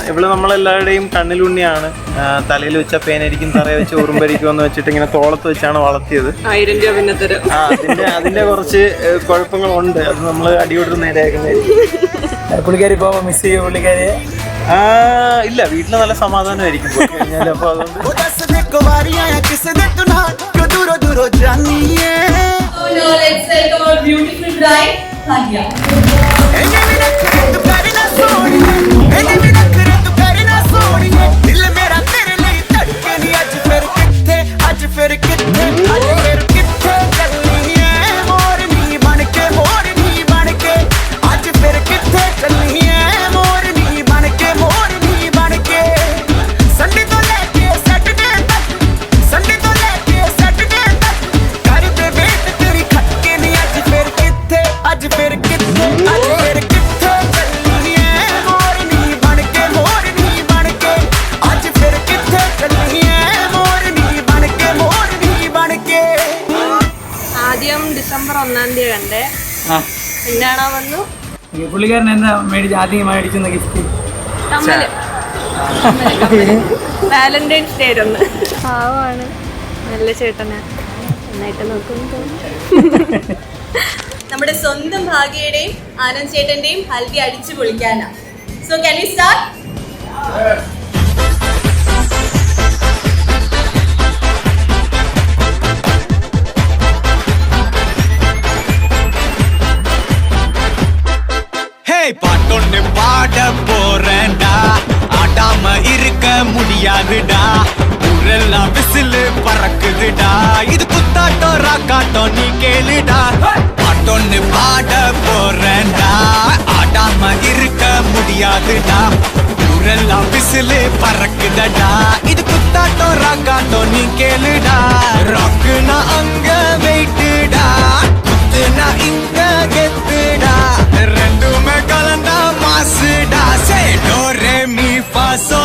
ഇവിടെ നമ്മളെല്ലാവരുടെയും കണ്ണിലുണ്ണിയാണ്. തലയിൽ വെച്ച പേനായിരിക്കും, തറയിൽ വെച്ച് ഉറുമ്പരിക്കും എന്ന് വെച്ചിട്ട് ഇങ്ങനെ തോളത്ത് വെച്ചാണ് വളർത്തിയത്. 1000 രൂപ പിന്നെ തരും. അതിന്റെ കുറച്ച് കുഴപ്പങ്ങളുണ്ട്. അത് നമ്മൾ അടിയോട്ട് നേരെയാക്കുന്നതായിരിക്കും. പുള്ളിക്കാരി പോകുമ്പോൾ മിസ് ചെയ്യും പുള്ളിക്കാരി. ഇല്ല, വീട്ടിൽ നല്ല സമാധാനമായിരിക്കും പോയി കഴിഞ്ഞാൽ. അപ്പൊ അതുകൊണ്ട് ഡിസംബർ 1-ാം തീയതി കണ്ടേ. പിന്നാണോ വന്നു. പുള്ളിക്കാരൻ എന്താ ആദ്യം മേടിക്കുന്ന ഗിഫ്റ്റ്? വാലന്റൈൻസ് ഡേ ഒന്ന്. പാവമാണ്, നല്ല ചേട്ടനാ, നന്നായിട്ട് നോക്കുന്നു. നമ്മുടെ സ്വന്തം ഭാഗ്യയുടെയും ആനന്ദ് ചേട്ടന്റെയും ഹൽദി അടിച്ചു പൊളിക്കാനാ. So can we start? பாட்டொன்னு பாட போறேன்டா, ஆடாம இருக்க முடியாதுடா, ஊரெல்லாம் விசிலு பறக்குதுடா, இது குத்தாட்டம் ராக்காட்டம் நீ கேளுடா. பாட்டொன்னு பாட போறேன்டா, ஆடாம இருக்க முடியாதுடா, ஊரெல்லாம் விசிலு பறக்குதடா, இது குத்தாட்டம் ராக்காட்டம் நீ கேளுடா. ராக்குனா அங்க வெயிட்டுடா, குத்துனா இங்க கெத்துடா, ரெண்டுமே கலந்தா மாசுடா. சே டோ ரே மீ ஃபா சோ